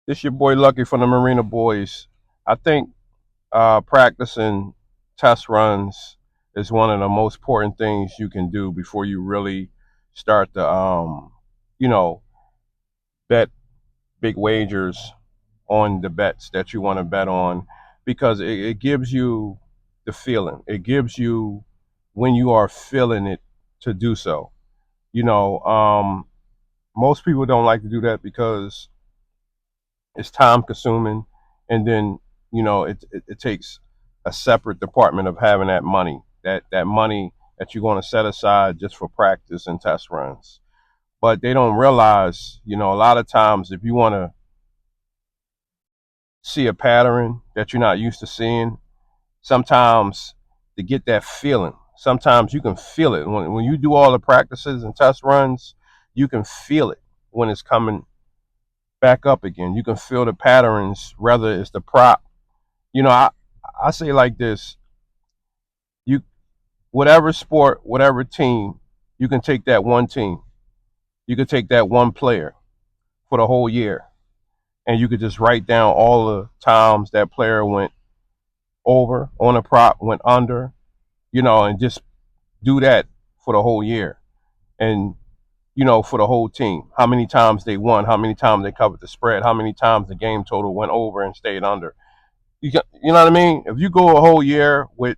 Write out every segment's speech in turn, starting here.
This your boy Lucky from the Marina Boys. I think practicing test runs is one of the most important things you can do before you really start to, you know, bet big wagers on the bets that you want to bet on, because it gives you the feeling. It gives you when you are feeling it to do so. You know, most people don't like to do that because it's time consuming, and then it takes a separate department of having that money, that money that you're going to set aside just for practice and test runs. But they don't realize, a lot of times if you want to see a pattern that you're not used to seeing, sometimes to get that feeling, sometimes you can feel it when you do all the practices and test runs. You can feel it when it's coming back up again. You can feel the patterns, whether it's the prop. I say like this: you whatever sport, whatever team, you can take that one team, you can take that one player for the whole year, and you could just write down all the times that player went over on a prop, went under, and just do that for the whole year, and for the whole team, how many times they won, how many times they covered the spread, how many times the game total went over and stayed under. You know what I mean? If you go a whole year with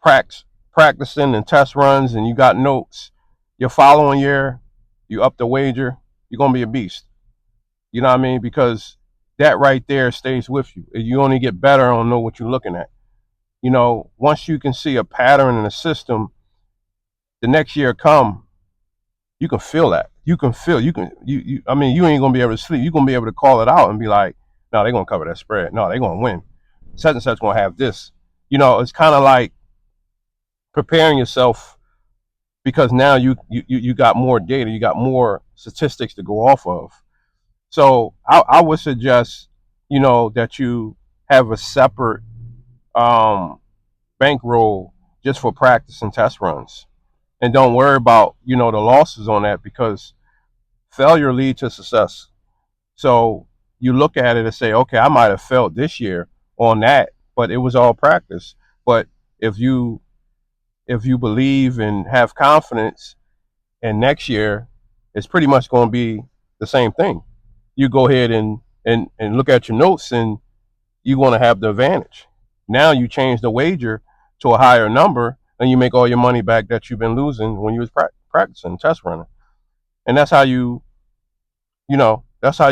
practicing and test runs, and you got notes, your following year, you up the wager, you're gonna be a beast. You know what I mean? Because that right there stays with you. You only get better on know what you're looking at. Once you can see a pattern in a system, the next year come, you can feel that. You can feel. You can. You. I mean, you ain't gonna be able to sleep. You're gonna be able to call it out and be like, "No, they're gonna cover that spread. No, they're gonna win. Such and such gonna have this." It's kind of like preparing yourself, because now you got more data, you got more statistics to go off of. So I would suggest, that you have a separate um, bankroll just for practice and test runs, and don't worry about the losses on that, because failure leads to success. So you look at it and say, okay, I might have failed this year on that, but it was all practice. But if you believe and have confidence, and next year it's pretty much going to be the same thing. You go ahead and look at your notes, and you want to have the advantage. Now you change the wager to a higher number, and you make all your money back that you've been losing when you was practicing test running. And that's how that's how